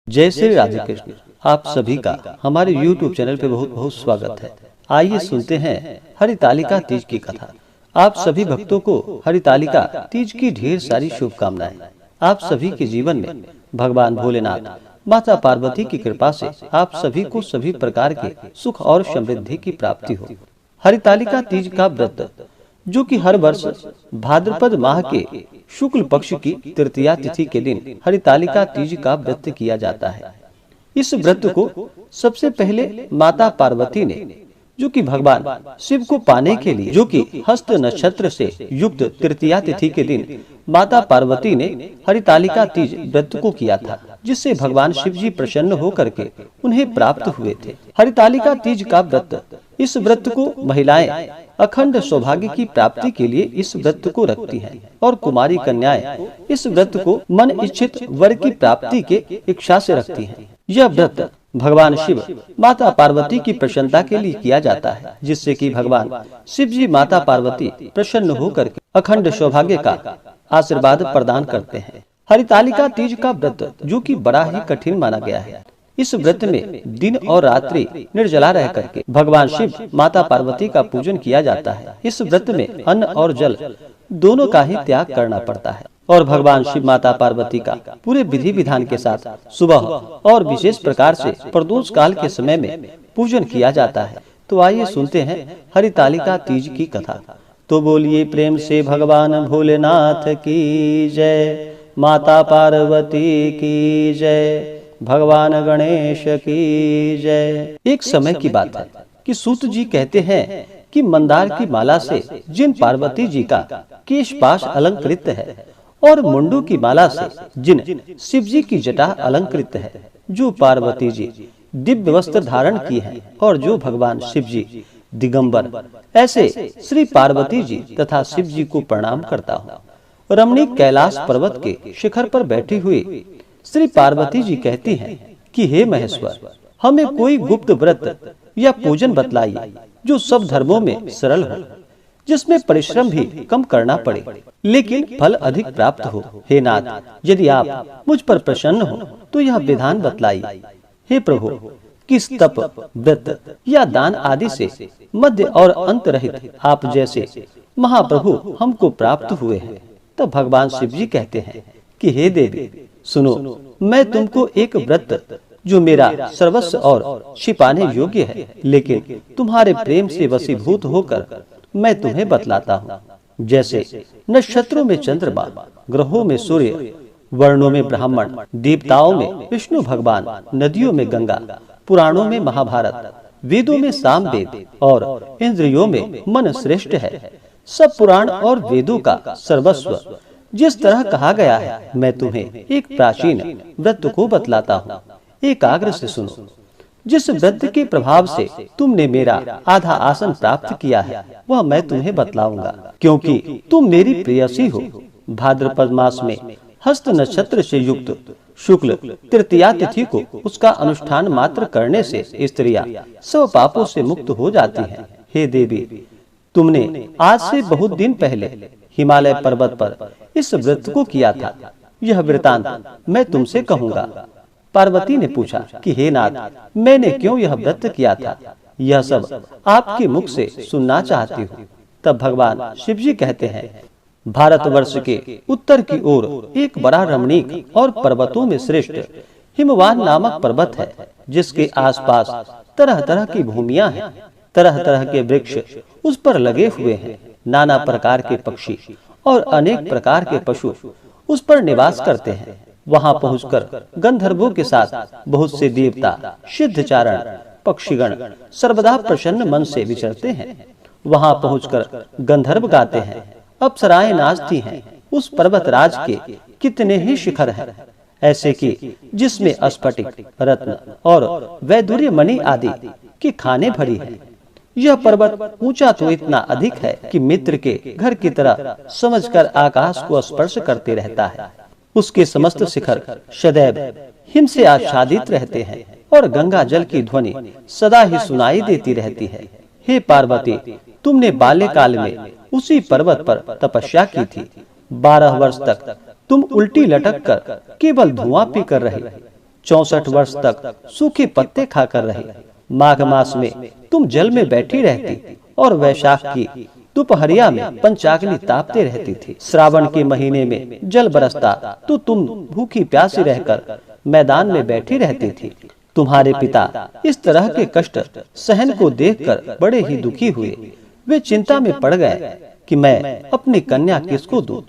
जय श्री राधे कृष्ण। आप सभी का हमारे YouTube चैनल पे बहुत बहुत स्वागत है। आइए सुनते हैं हरितालिका तीज की कथा। आप सभी भक्तों को हरितालिका तीज की ढेर सारी शुभकामनाएं। आप सभी के जीवन में भगवान भोलेनाथ, माता पार्वती की कृपा से आप सभी को सभी प्रकार के सुख और समृद्धि की प्राप्ति हो। हरितालिका तीज का व्रत, जो कि हर वर्ष भाद्रपद माह के शुक्ल पक्ष की तृतीया तिथि के दिन हरितालिका तीज का व्रत किया जाता है। इस व्रत को सबसे पहले माता पार्वती ने, जो कि भगवान शिव को पाने के लिए, जो कि हस्त नक्षत्र से युक्त तृतीया तिथि के दिन माता पार्वती ने हरितालिका तीज व्रत को किया था, जिससे भगवान शिव जी प्रसन्न होकर के उन्हें प्राप्त हुए थे। हरितालिका तीज का व्रत, इस व्रत को महिलाएं अखंड सौभाग्य की प्राप्ति के लिए इस व्रत को रखती हैं और कुमारी कन्याएं इस व्रत को मन इच्छित वर की प्राप्ति के इच्छा से रखती हैं। यह व्रत भगवान शिव माता पार्वती की प्रसन्नता के लिए किया जाता है, जिससे कि भगवान शिव जी माता पार्वती प्रसन्न होकर के अखंड सौभाग्य का आशीर्वाद प्रदान करते हैं। हरितालिका तीज का व्रत, जो कि बड़ा ही कठिन माना गया है, इस व्रत में दिन और रात्रि निर्जला रह करके भगवान शिव माता पार्वती का पूजन किया जाता है। इस व्रत में अन्न और जल दोनों का ही त्याग करना पड़ता है और भगवान शिव माता पार्वती का पूरे विधि विधान के साथ सुबह और विशेष प्रकार से प्रदोष काल के समय में पूजन किया जाता है। तो आइए सुनते हैं हरितालिका तीज की कथा। तो बोलिए प्रेम से भगवान भोलेनाथ की जय, माता पार्वती की जय, भगवान गणेश की जय। एक समय की बात है कि सूत जी कहते हैं कि मंदार की माला से जिन पार्वती जी का केश पाश अलंकृत है और मुंडू की माला से जिन शिव जी की जटा अलंकृत है, जो पार्वती जी दिव्य वस्त्र धारण की है और जो भगवान शिव जी दिगंबर, ऐसे श्री पार्वती जी तथा शिव जी को प्रणाम करता हूँ। रमणीक कैलाश पर्वत के शिखर पर बैठी हुई श्री पार्वती जी कहती हैं कि हे महेश्वर, हमें कोई गुप्त व्रत या पूजन बतलाइए जो सब धर्मों में सरल हो, जिसमें परिश्रम भी कम करना पड़े लेकिन फल अधिक प्राप्त हो। हे नाथ, यदि आप मुझ पर प्रसन्न हो तो यह विधान बतलाइए। हे प्रभु, किस तप, व्रत या दान आदि से मध्य और अंत रहित आप जैसे महाप्रभु हमको प्राप्त हुए हैं। तब भगवान शिव जी कहते हैं कि हे देवी, सुनो, मैं तुमको एक व्रत जो मेरा सर्वस्व और छिपाने योग्य है, लेकिन तुम्हारे प्रेम से वशीभूत होकर मैं तुम्हें बतलाता हूँ। जैसे नक्षत्रों में चंद्रमा, ग्रहों में सूर्य, वर्णों में ब्राह्मण, देवताओं में विष्णु भगवान, नदियों में गंगा, पुराणों में महाभारत, वेदों में सामवेद और इंद्रियों में मन श्रेष्ठ है। सब पुराण और वेदों का सर्वस्व जिस तरह कहा गया है, मैं तुम्हें एक प्राचीन व्रत को बतलाता हूँ। एकाग्र से सुनो। जिस व्रत के प्रभाव से तुमने मेरा आधा आसन प्राप्त किया है, वह मैं तुम्हें बतलाऊंगा, क्योंकि तुम मेरी प्रेयसी हो। भाद्रपद मास में हस्त नक्षत्र से युक्त शुक्ल तृतीया तिथि को उसका अनुष्ठान मात्र करने से स्त्रियां सब पापों से मुक्त हो जाती हैं। हे देवी, तुमने आज से बहुत दिन पहले हिमालय पर्वत पर इस व्रत को किया था। यह वृतांत मैं तुमसे कहूँगा। पार्वती ने पूछा कि हे नाथ, मैंने क्यों यह व्रत किया था, यह सब आपके मुख से सुनना चाहती हूँ। तब भगवान शिव जी कहते हैं, भारतवर्ष के उत्तर की ओर एक बड़ा रमणीक और पर्वतों में श्रेष्ठ हिमवान नामक पर्वत है, जिसके आसपास तरह तरह की भूमियां हैं। तरह तरह के वृक्ष उस पर लगे हुए हैं। नाना प्रकार के पक्षी और अनेक प्रकार के पशु उस पर निवास करते हैं। वहां पहुंचकर गंधर्वों के साथ बहुत से देवता, सिद्धचारण, पक्षीगण सर्वदा प्रसन्न मन से विचरते हैं। वहां पहुंचकर गंधर्व गाते हैं, अप्सराएं नाचती हैं। उस पर्वत राज के कितने ही शिखर हैं, ऐसे कि जिसमें स्फटिक, रत्न और वैदुर्य मणि आदि की खाने भरी हैं। यह पर्वत ऊंचा तो इतना अधिक है कि मित्र के घर की तरह समझकर आकाश को स्पर्श करते रहता है। उसके समस्त शिखर सदैव हिम से आच्छादित रहते हैं और गंगा जल की ध्वनि सदा ही सुनाई देती रहती है। हे पार्वती, तुमने बाल्यकाल में उसी पर्वत पर तपस्या की थी। 12 वर्ष तक तुम उल्टी लटक कर केवल धुआं पीकर रही। 64 वर्ष तक सूखे पत्ते खाकर रही। माघ मास में तुम जल में बैठी रहती और वैशाख की दोपहरिया में पंचाग्नि तापते रहती थी। श्रावण के महीने में जल बरसता तो तुम भूखी प्यासी रहकर मैदान में बैठी रहती थी। तुम्हारे पिता इस तरह के कष्ट सहन को देखकर बड़े ही दुखी हुए। वे चिंता में पड़ गए कि मैं अपनी कन्या किसको दूं।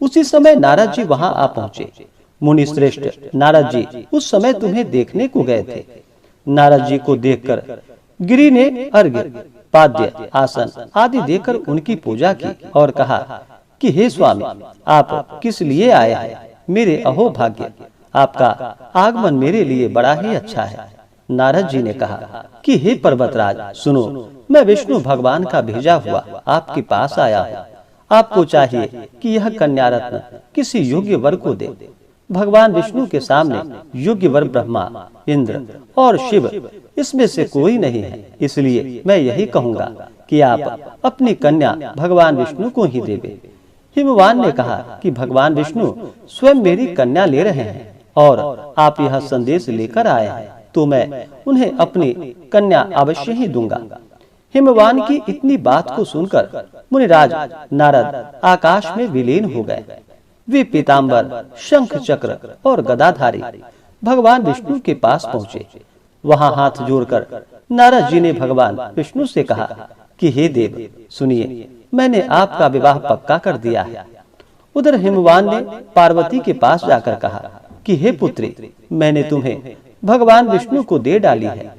उसी समय नारद जी वहां आ पहुंचे। मुनि श्रेष्ठ नारद जी उस समय तुम्हें देखने को गए थे। नारद जी को देखकर गिरि ने अर्घ्य, पाद्य, आसन आदि देकर उनकी पूजा की और कहा कि हे स्वामी, आप किस लिए आए हैं? मेरे अहो भाग्य, आपका आगमन मेरे लिए बड़ा ही अच्छा है। नारद जी ने कहा कि हे पर्वतराज, सुनो, मैं विष्णु भगवान का भेजा हुआ आपके पास आया हूँ। आपको चाहिए कि यह कन्या रत्न किसी योग्य वर को दे। भगवान विष्णु के सामने योग्य वर ब्रह्मा, इंद्र और शिव, इसमें से कोई नहीं है। इसलिए मैं यही कहूँगा कि आप अपनी कन्या भगवान विष्णु को ही देवे। हिमवान ने कहा कि भगवान विष्णु स्वयं मेरी कन्या ले रहे हैं और आप यह संदेश लेकर आए हैं, तो मैं उन्हें अपनी कन्या अवश्य ही दूंगा। हिमवान की इतनी बात को सुनकर मुनिराज नारद आकाश में विलीन हो गए। वे पीताम्बर, शंख चक्र और गदाधारी भगवान विष्णु के पास पहुँचे। वहां हाथ जोड़कर नारद जी ने भगवान विष्णु से कहा कि हे देव, सुनिए, मैंने आपका विवाह पक्का कर दिया है। उधर हिमवान ने पार्वती के पास जाकर कहा कि हे पुत्री, मैंने तुम्हें भगवान विष्णु को दे डाली है।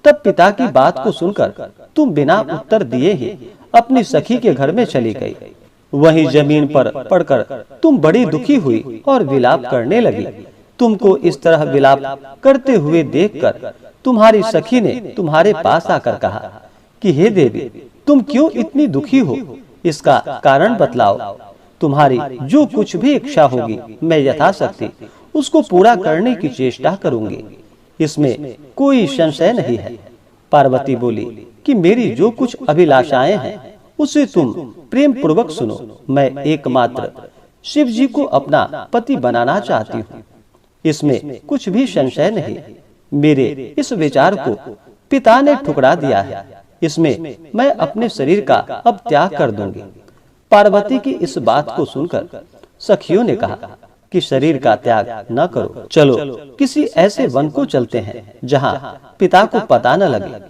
तब पिता की बात को सुनकर तुम बिना उत्तर दिए ही अपनी सखी के घर में चली गई। वहीं जमीन पर पड़कर तुम बड़ी दुखी हुई और विलाप करने लगी। तुमको इस तरह विलाप करते हुए देखकर तुम्हारी सखी ने तुम्हारे पास आकर कहा कि हे देवी, तुम क्यों इतनी दुखी हो? इसका कारण बतलाओ। तुम्हारी जो कुछ भी इच्छा होगी मैं यथाशक्ति उसको पूरा करने की चेष्टा करूंगी, इसमें कोई संशय नहीं है। पार्वती बोली कि मेरी जो कुछ अभिलाषाएं हैं उसे तुम प्रेम पूर्वक सुनो। मैं एकमात्र शिव जी को अपना पति बनाना चाहती हूँ, इसमें कुछ भी संशय नहीं। मेरे इस विचार को पिता ने ठुकरा दिया है, इसमें मैं अपने शरीर का अब त्याग कर दूंगी। पार्वती की इस बात को सुनकर सखियों ने कहा कि शरीर का त्याग न करो, चलो किसी ऐसे वन को चलते हैं जहाँ पिता को पता न लगे।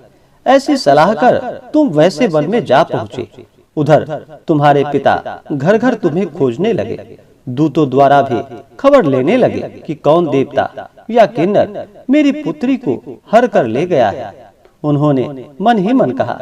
ऐसी सलाह कर तुम वैसे वन में जा पहुँचे। उधर तुम्हारे पिता घर घर तुम्हें खोजने लगे। दूतों द्वारा भी खबर लेने लगे कि कौन देवता या किन्नर मेरी पुत्री को हर कर ले गया है। उन्होंने मन ही मन कहा,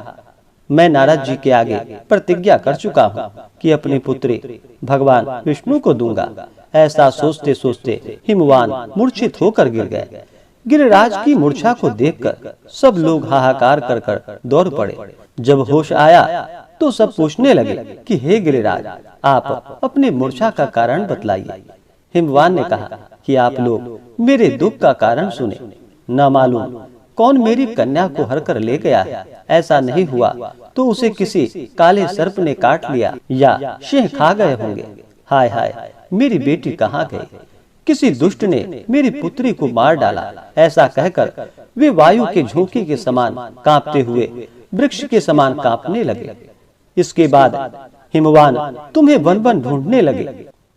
मैं नारद जी के आगे प्रतिज्ञा कर चुका हूँ कि अपनी पुत्री भगवान विष्णु को दूंगा। ऐसा सोचते सोचते हिमवान मूर्छित होकर गिर गए। गिरिराज की मूर्छा को देखकर सब लोग हाहाकार कर कर दौड़ पड़े। जब होश आया तो सब पूछने लगे कि हे गिरिराज, आप अपनी मूर्छा का कारण बतलाइए। हिमवान ने कहा कि आप लोग मेरे दुख का कारण सुने। न मालूम कौन मेरी कन्या को हर कर ले गया है। ऐसा नहीं हुआ तो उसे किसी काले सर्प ने काट लिया या सिंह खा गए होंगे। हाय हाय, मेरी बेटी कहाँ गई? किसी दुष्ट ने मेरी पुत्री को मार डाला। ऐसा कहकर वे वायु के झोंके के समान कांपते हुए वृक्ष के समान कांपने लगे। इसके बाद हिमवान तुम्हें वन वन ढूंढने लगे।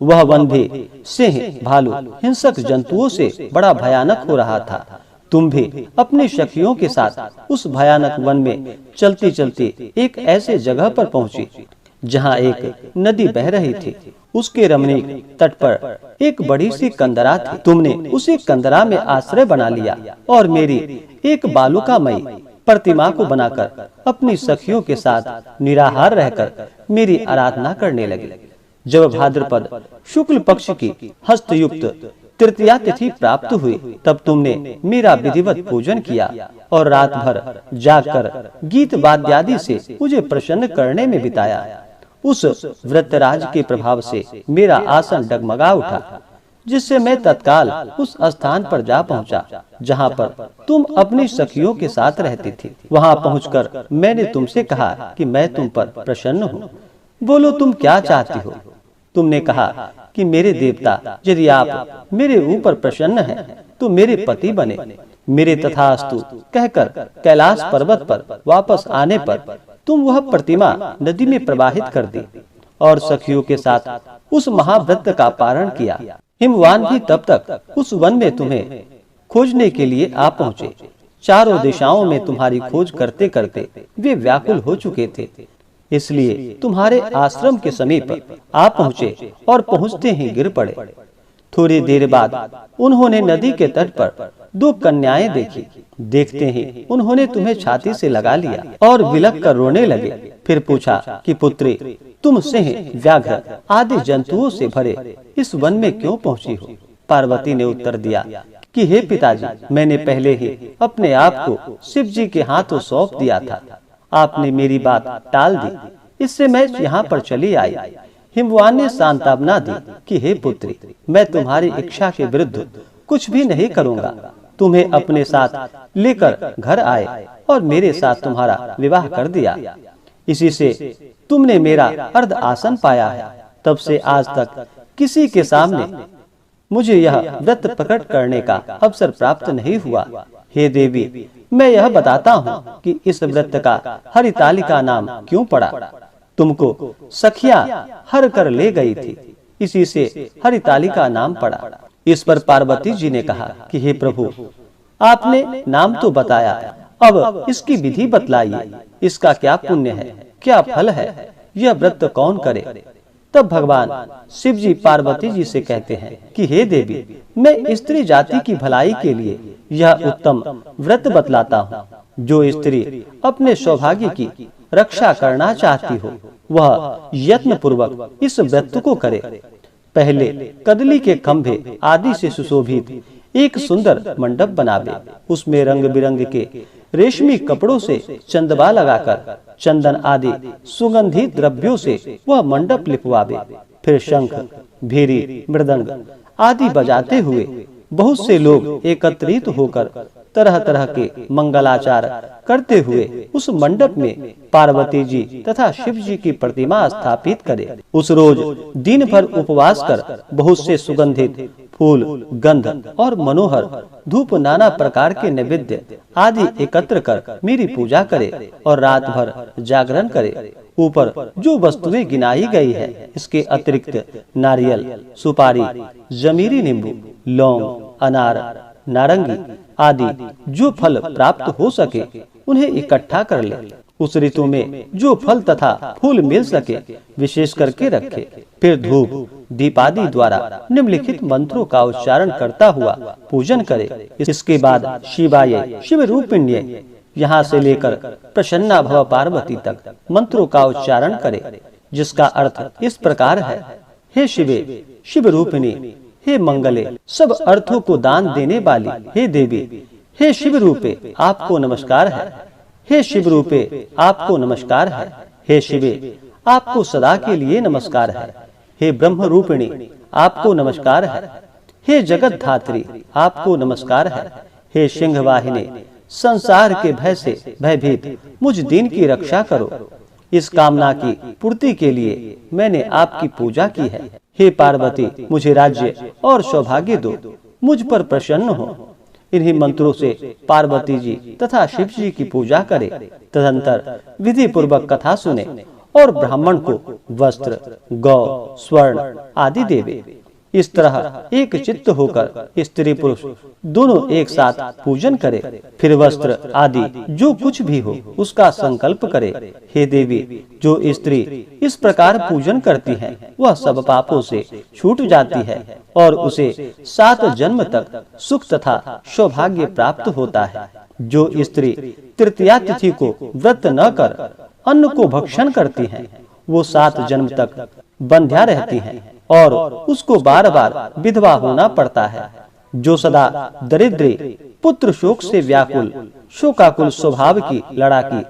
वह वन भी सिंह, भालू, हिंसक जंतुओं से बड़ा भयानक हो रहा था। तुम भी अपनी सखियों के साथ उस भयानक वन में चलती चलती एक ऐसे जगह पर पहुंची जहां एक नदी बह रही थी। उसके रमणीक तट पर एक बड़ी सी कंदरा थी। तुमने उसी कंदरा में आश्रय बना लिया और मेरी एक बालुकामयी प्रतिमा को बनाकर अपनी सखियों के साथ निराहार रहकर मेरी आराधना करने लगे। जब भाद्रपद शुक्ल पक्ष की हस्तयुक्त तृतीया तिथि प्राप्त हुई, तब तुमने मेरा विधिवत पूजन किया और रात भर जागकर गीत वाद्यादि से मुझे प्रसन्न करने में बिताया। उस वृत्रराज के प्रभाव से मेरा आसन डगमगा उठा, जिससे मैं तत्काल उस स्थान पर जा पहुंचा जहां पर तुम अपनी सखियों के साथ रहती थी। वहां पहुंचकर मैंने तुमसे कहा कि मैं तुम पर प्रसन्न हूँ। बोलो, तुम क्या चाहती हो? तुमने कहा कि मेरे देवता, यदि आप मेरे ऊपर प्रसन्न हैं तो मेरे पति बने। मेरे तथास्तु कहकर कैलाश पर्वत पर वापस आने पर तुम वह प्रतिमा नदी में प्रवाहित कर दी और सखियों के साथ उस महाव्रत का पारण किया। हिमवान भी तब तक उस वन में तुम्हें खोजने के लिए आ पहुँचे। चारों दिशाओं में तुम्हारी खोज करते करते वे व्याकुल हो चुके थे, इसलिए तुम्हारे आश्रम के समीप आ पहुँचे और पहुँचते ही गिर पड़े। थोड़ी देर बाद उन्होंने नदी के तट पर 2 कन्याएं देखी। देखते ही उन्होंने तुम्हें छाती से लगा लिया और विलक कर रोने लगे। फिर पूछा कि पुत्री, तुम सिंह, व्याघ्र आदि जंतुओं से भरे इस वन में क्यों पहुँची हो? पार्वती ने उत्तर दिया कि हे पिताजी, मैंने पहले ही अपने आप को शिव जी के हाथों सौंप दिया था। आपने मेरी बात टाल दी, इससे मैं यहाँ पर चली आई। हिमवान ने सांत्वना दी कि हे पुत्री, मैं तुम्हारी इच्छा के विरुद्ध कुछ भी नहीं करूँगा। तुम्हें अपने साथ लेकर घर आए और मेरे साथ तुम्हारा विवाह कर दिया। इसी से तुमने मेरा अर्ध आसन पाया है। तब से आज तक किसी के सामने मुझे यह व्रत प्रकट करने का अवसर प्राप्त नहीं हुआ। हे देवी, मैं यह बताता हूँ कि इस व्रत का हरितालिका नाम क्यों पड़ा। तुमको सखिया हर कर ले गई थी, इसी से हरितालिका नाम पड़ा। इस पर पार्वती जी ने कहा कि हे प्रभु, आपने नाम तो बताया, अब इसकी विधि बतलाइए। इसका क्या पुण्य है, क्या फल है, यह व्रत कौन करे? तब भगवान शिव जी पार्वती जी से कहते हैं कि हे देवी, मैं स्त्री जाति की भलाई के लिए यह उत्तम व्रत बतलाता हूँ। जो स्त्री अपने सौभाग्य की रक्षा करना चाहती हो, वह यत्न पूर्वक इस व्रत को करे। पहले कदली के खंभे आदि से सुशोभित एक सुंदर मंडप बनावे। उसमें रंग बिरंग के रेशमी कपड़ों से चंदवा लगाकर चंदन आदि सुगंधित द्रव्यों से वह मंडप लिपवावे। फिर शंख, भेरी, मृदंग आदि बजाते हुए बहुत से लोग एकत्रित होकर तरह तरह के मंगलाचार करते हुए उस मंडप में पार्वती जी तथा शिव जी की प्रतिमा स्थापित करे। उस रोज दिन भर उपवास कर बहुत से सुगंधित फूल, गंध और मनोहर धूप, नाना प्रकार के नैवेद्य आदि एकत्र कर मेरी पूजा करे और रात भर जागरण करे। ऊपर जो वस्तुएं गिनाई गई है, इसके अतिरिक्त नारियल, सुपारी, जमीरी नींबू, लौंग, अनार, नारंगी आदि जो फल प्राप्त हो सके उन्हें इकट्ठा कर ले। उस ऋतु में जो फल तथा फूल मिल सके विशेष करके रखे। फिर धूप दीपादि द्वारा निम्नलिखित मंत्रों का उच्चारण करता हुआ पूजन करे। इसके बाद शिवाय, शिव रूपिण्य यहाँ से लेकर प्रसन्ना भव पार्वती तक मंत्रों का उच्चारण करे, जिसका अर्थ इस प्रकार है। हे शिवे, शिव रूपिणी, हे मंगले, सब अर्थों को दान देने वाली हे देवी, हे शिव रूपे आपको नमस्कार है। हे शिव रूपे आपको नमस्कार है। हे शिवे, आपको सदा के लिए नमस्कार है। हे ब्रह्म रूपिणी, आपको नमस्कार है। हे जगत धात्री, आपको नमस्कार है। हे सिंह वाहिनी, संसार के भय से भयभीत मुझ दीन की रक्षा करो। इस कामना की पूर्ति के लिए मैंने आपकी पूजा की है। हे पार्वती, मुझे राज्य और सौभाग्य दो, मुझ पर प्रसन्न हो। इन्हीं मंत्रों से पार्वती जी तथा शिव जी की पूजा करे। तदंतर विधि पूर्वक कथा सुने और ब्राह्मण को वस्त्र, गौ, स्वर्ण आदि देवे। इस तरह एक चित्त होकर स्त्री पुरुष दोनों एक साथ पूजन करे। फिर वस्त्र आदि जो कुछ भी हो उसका संकल्प करे। हे देवी, जो स्त्री इस प्रकार पूजन करती है वह सब पापों से छूट जाती है और उसे 7 जन्म तक सुख तथा सौभाग्य प्राप्त होता है। जो स्त्री तृतीया तिथि को व्रत न कर अन्न को भक्षण करती है, वो 7 जन्म तक बंध्या रहती है और उसको बार बार विधवा होना पड़ता है। जो सदा दरिद्री, पुत्र शोक से व्याकुल, शोकाकुल स्वभाव की लड़ाकी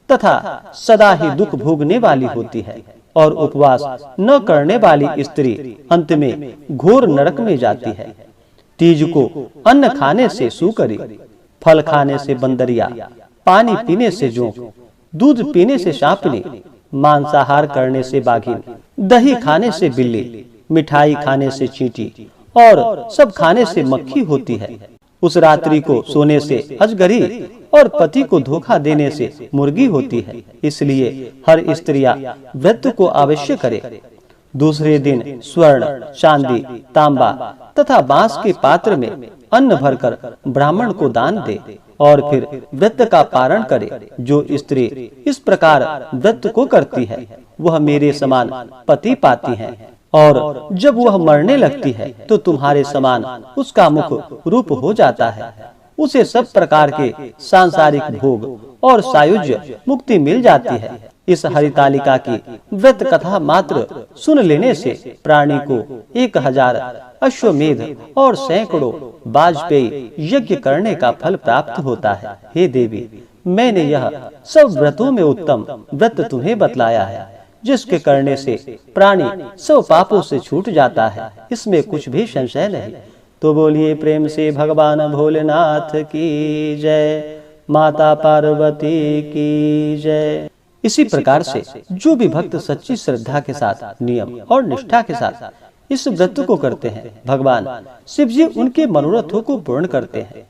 तथा सदा ही दुख भोगने वाली होती है और उपवास न करने वाली स्त्री अंत में घोर नरक में जाती है। तीज को अन्न खाने से सूकरी, फल खाने से बंदरिया, पानी पीने से जोंक, दूध पीने से सांपनी, मांसाहार करने से बाघिन, दही खाने से बिल्ली, मिठाई खाने से चींटी और सब खाने से मक्खी होती है। उस रात्रि को सोने से अजगरी और पति को धोखा देने से मुर्गी होती है। इसलिए हर स्त्रियां व्रत को अवश्य करे। दूसरे दिन स्वर्ण, चांदी, तांबा तथा बांस के पात्र में अन्न भरकर ब्राह्मण को दान दे और फिर व्रत का पारण करे। जो स्त्री इस प्रकार व्रत को करती है वह मेरे समान पति पाती है, और जब वह मरने लगती है तो तुम्हारे समान उसका मुख रूप हो जाता है। उसे सब प्रकार के सांसारिक भोग और सायुज्य मुक्ति मिल जाती है। इस हरितालिका की व्रत कथा मात्र सुन लेने से प्राणी को 1000 अश्वमेध और सैकड़ों वाजपेयी यज्ञ करने का फल प्राप्त होता है। हे देवी, मैंने यह सब व्रतों में उत्तम व्रत तुम्हें बतलाया है, जिसके करने से प्राणी सब पापों से छूट जाता है। इसमें कुछ भी संशय नहीं। तो बोलिए प्रेम से भगवान भोलेनाथ की जय, माता पार्वती की जय। इसी प्रकार से जो भी भक्त सच्ची श्रद्धा के साथ, नियम और निष्ठा के साथ इस व्रत को करते हैं, भगवान शिव जी उनके मनोरथों को पूर्ण करते हैं।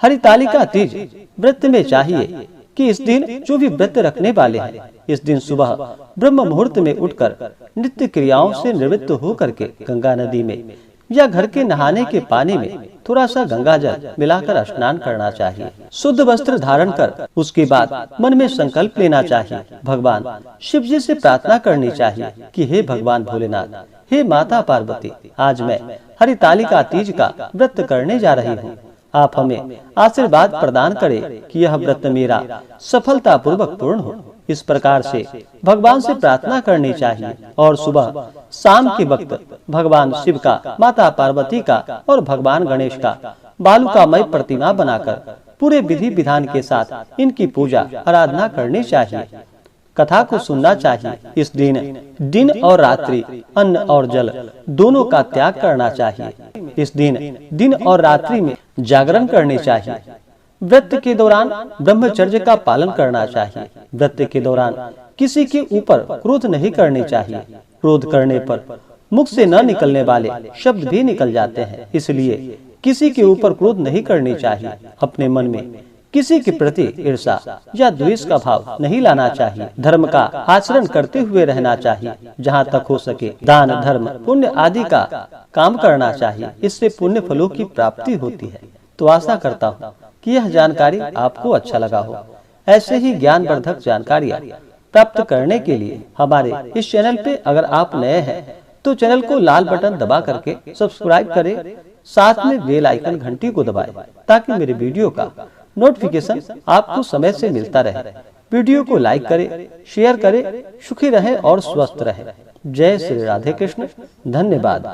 हरितालिका तीज व्रत में चाहिए कि इस दिन जो भी व्रत रखने वाले हैं, इस दिन सुबह ब्रह्म मुहूर्त में उठकर नित्य क्रियाओं से निवृत्त होकर के गंगा नदी में या घर के नहाने के पानी में थोड़ा सा गंगा जल मिलाकर स्नान करना चाहिए। शुद्ध वस्त्र धारण कर उसके बाद मन में संकल्प लेना चाहिए। भगवान शिव जी से प्रार्थना करनी चाहिए कि हे भगवान भोलेनाथ, हे माता पार्वती, आज मैं हरितालिका तीज का व्रत करने जा रही हूँ। आप हमें आशीर्वाद प्रदान करें कि यह व्रत मेरा सफलता पूर्वक पूर्ण हो। इस प्रकार से भगवान से प्रार्थना करनी चाहिए और सुबह शाम के वक्त भगवान शिव का, माता पार्वती का और भगवान गणेश का बालुकामय प्रतिमा बनाकर पूरे विधि विधान के साथ इनकी पूजा आराधना करनी चाहिए। कथा को सुनना चाहिए। इस दिन और रात्रि अन्न और जल दोनों का त्याग करना चाहिए। इस दिन और रात्रि में जागरण करनी चाहिए। व्रत के दौरान ब्रह्मचर्य का पालन करना चाहिए। व्रत के दौरान किसी के ऊपर क्रोध नहीं करनी चाहिए। क्रोध करने पर मुख से न निकलने वाले शब्द भी निकल जाते हैं, इसलिए किसी के ऊपर क्रोध नहीं करनी चाहिए। अपने मन में किसी के प्रति ईर्षा या द्वेष का भाव नहीं लाना चाहिए। धर्म का आचरण करते हुए रहना चाहिए। जहाँ तक हो सके दान, धर्म, पुण्य आदि का काम करना चाहिए। इससे पुण्य फलों की प्राप्ति होती है। तो आशा करता हूँ कि यह जानकारी आपको अच्छा लगा हो। ऐसे ही ज्ञानवर्धक जानकारियाँ प्राप्त करने के लिए हमारे इस चैनल पे अगर आप नए हैं तो चैनल को लाल बटन दबा करके सब्सक्राइब करें, साथ में बेल आइकन घंटी को दबाएं ताकि मेरे वीडियो का नोटिफिकेशन आपको समय से मिलता रहे। वीडियो को लाइक करें, शेयर करें। सुखी रहें और स्वस्थ रहें। जय श्री राधे कृष्ण। धन्यवाद।